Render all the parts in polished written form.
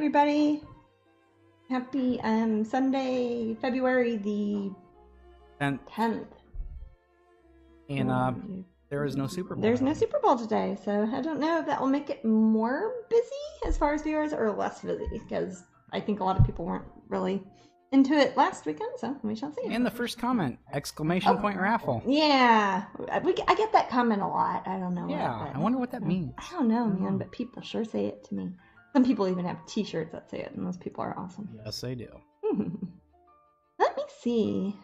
everybody. Happy Sunday, February the 10th. And there is no Super Bowl. There's no Super Bowl today, so I don't know if that will make it more busy as far as viewers or less busy, because I think a lot of people weren't really into it last weekend, so we shall see. And the first comment, exclamation point raffle. Yeah, I get that comment a lot. I don't know. Yeah, I wonder what that means. I don't know, man, but people sure say it to me. Some people even have t-shirts that say it, and those people are awesome. Yes, they do. Let me see.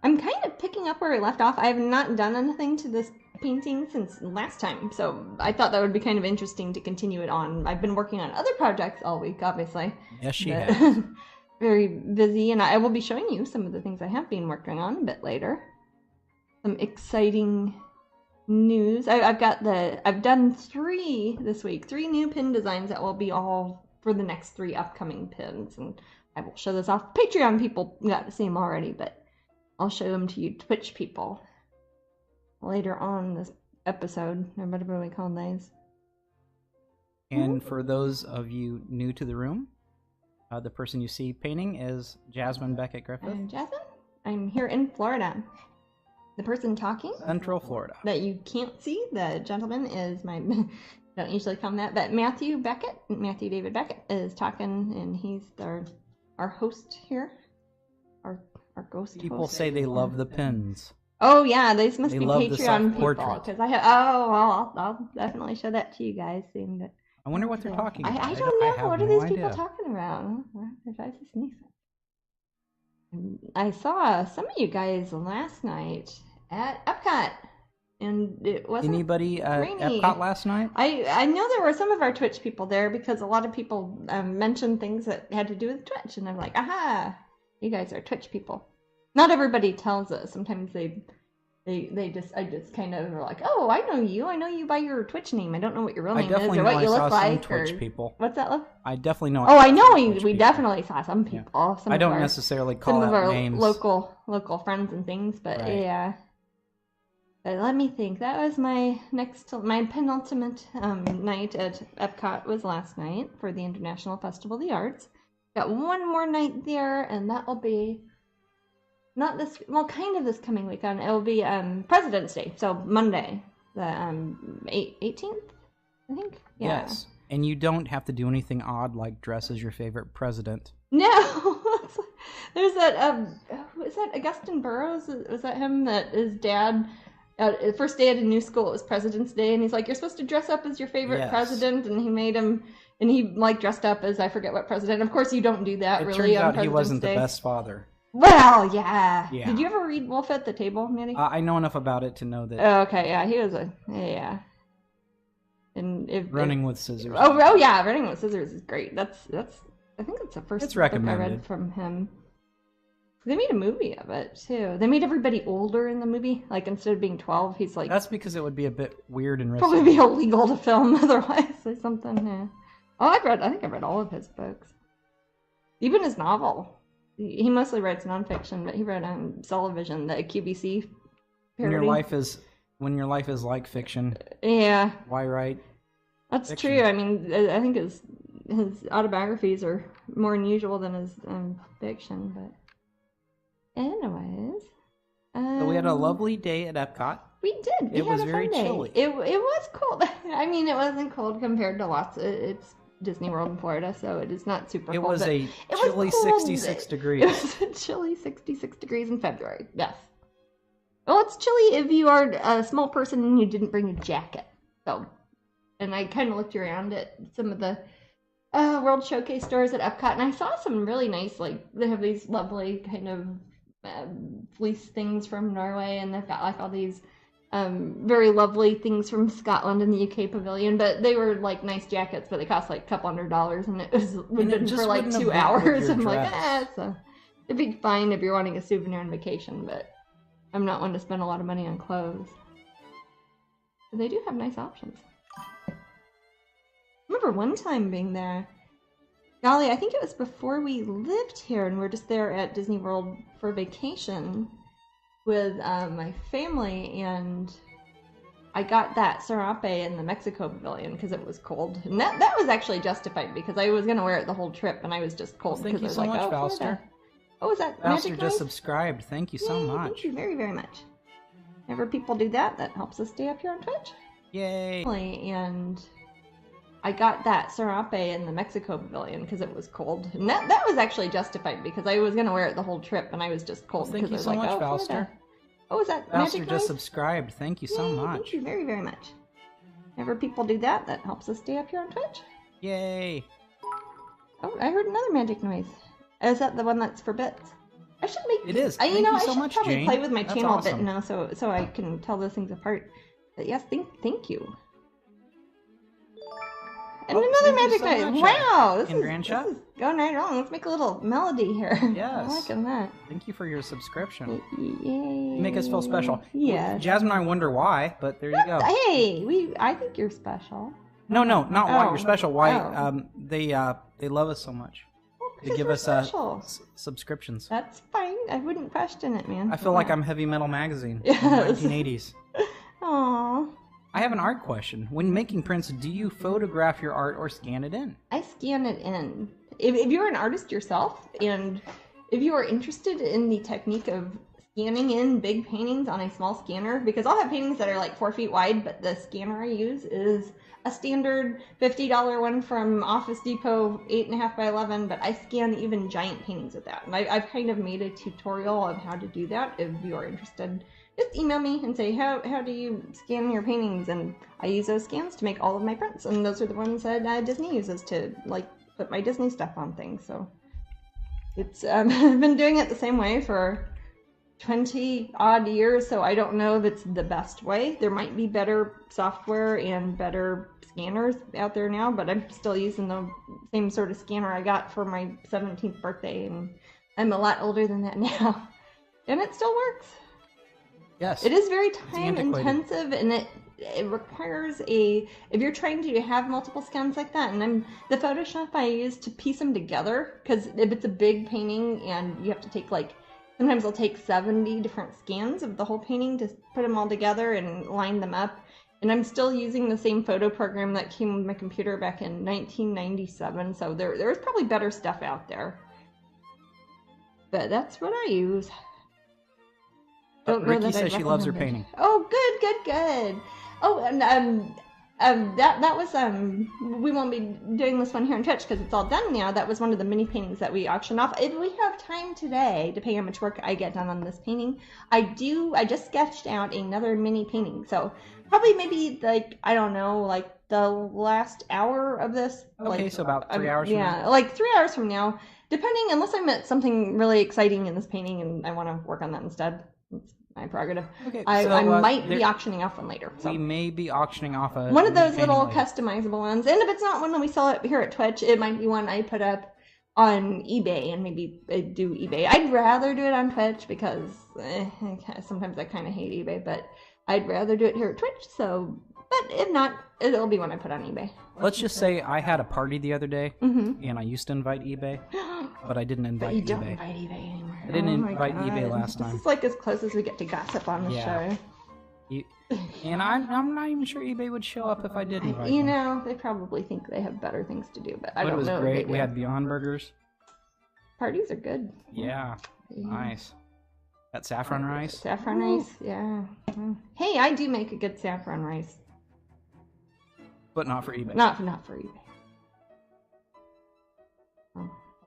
I'm kind of picking up where we left off. I have not done anything to this painting since last time, so I thought that would be kind of interesting to continue it on. I've been working on other projects all week, obviously. Yes, she has. Very busy, and I will be showing you some of the things I have been working on a bit later. Some exciting news. I've done 3 this week. 3 new pin designs that will be all for the next 3 upcoming pins, and I will show this off. Patreon people got to see them already, but I'll show them to you Twitch people later on this episode, or whatever we call these. And for those of you new to the room, the person you see painting is Jasmine Becket-Griffith. I'm Jasmine. I'm here in Florida. The person talking, Central Florida, that you can't see, the gentleman is my, don't usually call him that, but Matthew David Beckett is talking, and he's our host here, our ghost People host. say they love the pins. Oh yeah, these must They be love the Patreon people, self-portrait. because I have, I'll definitely show that to you guys soon. But I wonder what they're talking about. I don't know, have what are no these people idea. talking about? If I just sneeze. I saw some of you guys last night at Epcot, and it wasn't Anybody at rainy. Epcot last night? I know there were some of our Twitch people there, because a lot of people mentioned things that had to do with Twitch, and I'm like, aha, you guys are Twitch people. Not everybody tells us. Sometimes I just kind of are like, oh, I know you by your Twitch name. I don't know what your real name is or what you look like. Twitch people. What's that look? I definitely know. Oh, I know we definitely saw some people. Yeah. Some I of don't our, necessarily call some out of our names. local friends and things, but Right. yeah. But let me think. That was my penultimate night at Epcot was last night for the International Festival of the Arts. Got one more night there, and that will be not this, well, kind of this coming weekend. It will be President's Day, so Monday, the 18th, I think. Yeah. Yes, and you don't have to do anything odd like dress as your favorite president. No, there's that. Is that Augustine Burroughs? Was that him? That his dad. The first day at a new school, it was President's Day, and he's like, "You're supposed to dress up as your favorite president," and he made him, and he like dressed up as I forget what president. Of course, you don't do that It really turns on out President's he wasn't Day. the best father. Well, yeah. Yeah. Did you ever read Wolf at the Table, Mandy? I know enough about it to know that Oh, okay, yeah, he was yeah. And running with scissors. Oh yeah, Running with Scissors is great. That's I think it's the first It's book I recommended. read from him. They made a movie of it too. They made everybody older in the movie. Like instead of being 12, he's like That's because it would be a bit weird and risky. probably be illegal to film otherwise or something. Yeah. Oh, I think I've read all of his books, even his novel. He mostly writes nonfiction, but he wrote on Television, the QVC parody. When your life is like fiction, Yeah, why write? that's fiction? true. I mean, I think his autobiographies are more unusual than his fiction. But anyways, So we had a lovely day at Epcot. We did. It was very chilly. It was cold. I mean, it wasn't cold compared to lots. It's Disney World in Florida, so it is not super It cold. was a was chilly cold. 66 It degrees. was a chilly 66 degrees in February. Yes. Well, it's chilly if you are a small person and you didn't bring a jacket. So, and I kind of looked around at some of the World Showcase stores at Epcot, and I saw some really nice, like, they have these lovely kind of fleece things from Norway, and they've got like all these very lovely things from Scotland and the UK pavilion, but they were like nice jackets, but they cost like a couple $100, and it was been for like 2 hours. I'm like, so it'd be fine if you're wanting a souvenir on vacation, but I'm not one to spend a lot of money on clothes. But they do have nice options. I remember one time being there. Golly, I think it was before we lived here, and we're just there at Disney World for vacation with my family, and I got that serape in the Mexico pavilion because it was cold. And that was actually justified because I was going to wear it the whole trip and I was just cold. Well, thank you I was so like, much, oh, Valster. Florida. Oh, is that Valster magic just noise? subscribed. Thank you so Yay, much. Thank you very, very much. Whenever people do that, that helps us stay up here on Twitch. Yay. And I got that serape in the Mexico pavilion because it was cold. And that was actually justified because I was going to wear it the whole trip and I was just cold. Well, thank you I was so like, much, oh, Valster. Florida. Oh, is that Valster magic just noise? subscribed. Thank you so Yay, much. Thank you very, very much. Whenever people do that, that helps us stay up here on Twitch. Yay. Oh, I heard another magic noise. Is that the one that's for bits? I should make. It is. I Thank you I so should much, probably Jane. play with my That's channel a bit awesome. now, so I can tell those things apart. But yes, thank you. And Oh, another thank you magic so noise. much, Wow, this Indransha. is going right along. Let's make a little melody here. Yes. I'm liking that. Thank you for your subscription. Yay. You make us feel special. Yes. Jasmine and I wonder why, but there you go. Hey, I think you're special. No, not why Oh. you're special. Why Oh. they love us so much. They Because give we're us special. subscriptions. That's fine. I wouldn't question it, man. I feel like I'm Heavy Metal Magazine Yes. from the 1980s. Aww. I have an art question. When making prints, do you photograph your art or scan it in? I scan it in. If you're an artist yourself, and if you are interested in the technique of scanning in big paintings on a small scanner, because I'll have paintings that are like 4 feet wide, but the scanner I use is a standard $50 one from Office Depot, 8.5 by 11, but I scan even giant paintings with that. And I've kind of made a tutorial of how to do that. If you are interested, just email me and say, how do you scan your paintings? And I use those scans to make all of my prints. And those are the ones that Disney uses to like put my Disney stuff on things. So it's I've been doing it the same way for 20 odd years, so I don't know if it's the best way. There might be better software and better scanners out there now, but I'm still using the same sort of scanner I got for my 17th birthday, and I'm a lot older than that now. And it still works. Yes. It is very time antiquated. intensive, and it requires if you're trying to have multiple scans like that, and the Photoshop I use to piece them together, because if it's a big painting and you have to take sometimes I'll take 70 different scans of the whole painting to put them all together and line them up. And I'm still using the same photo program that came with my computer back in 1997, so there's probably better stuff out there. But that's what I use. Ricky says she loves her painting. Oh, good. Oh, and that was we won't be doing this one here on Twitch because it's all done now. That was one of the mini paintings that we auctioned off. If we have time today, depending on how much work I get done on this painting, I just sketched out another mini painting. So probably maybe I don't know, the last hour of this. Okay, so about 3 hours from now. Yeah, like 3 hours from now, depending, unless I'm at something really exciting in this painting and I want to work on that instead. It's my prerogative. Okay, I so, might be auctioning off one later. So. We may be auctioning off a One of those painting little later. customizable ones. And if it's not one that we sell it here at Twitch, it might be one I put up on eBay and maybe do eBay. I'd rather do it on Twitch because sometimes I kind of hate eBay, but I'd rather do it here at Twitch. So, but if not, it'll be one I put on eBay. Let's just say I had a party the other day, Mm-hmm. and I used to invite eBay, but I didn't invite But you eBay. don't invite eBay anymore. I didn't Oh my invite eBay God. last time. This is like as close as we get to gossip on the Yeah. show. And I'm not even sure eBay would show up if I did invite You them. know, they probably think they have better things to do, but I But it don't was know. if great. they We do. had Beyond Burgers. Parties are good. Yeah, nice. That saffron rice. Saffron rice, yeah. Hey, I do make a good saffron rice. But not for eBay. Not for eBay.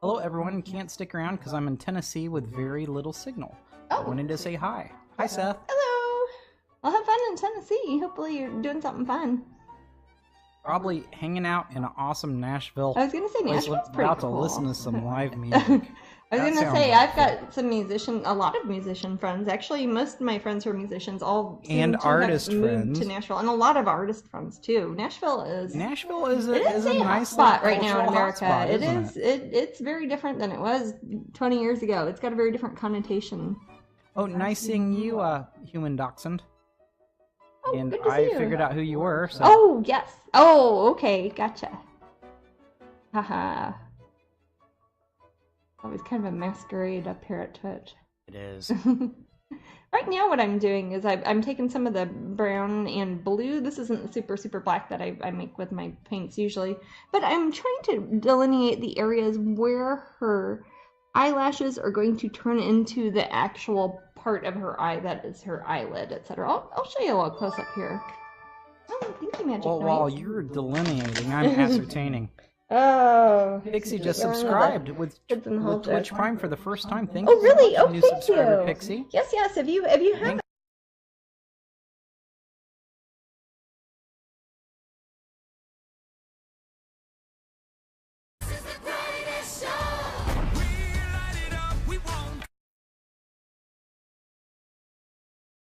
Hello, everyone. Can't stick around because I'm in Tennessee with very little signal. I Oh. wanted to say hi. Hi, Seth. Hello. I'll have fun in Tennessee. Hopefully you're doing something fun. Probably hanging out in an awesome Nashville. I was gonna say place. Nashville's pretty About cool. to listen to some live music. I was That gonna sounds say, like I've got a lot of musician friends. Actually, most of my friends who are musicians all seem And to have artist moved friends. to Nashville, and a lot of artist friends too. Nashville is Nashville it is a a nice hotspot little right now in cultural America. hotspot, It isn't is. It's very different than it was 20 years ago. It's got a very different connotation. Oh, nice seeing you, human dachshund. Oh, And good to see I you. figured out who you were. So. Oh, yes. Oh, okay. Gotcha. Haha. Always kind of a masquerade up here at Twitch. It is. right now what I'm doing is I'm taking some of the brown and blue. This isn't the super black that I make with my paints usually, but I'm trying to delineate the areas where her eyelashes are going to turn into the actual part of her eye that is her eyelid, etc. I'll show you a little close up here. Oh, thank you, Magic Well, Knight. while you're delineating, I'm ascertaining. Oh. Pixie just subscribed with Twitch Prime for the first time. Thank Oh, you. really? So Oh, much, new thank subscriber, you. Pixie. Yes. If you have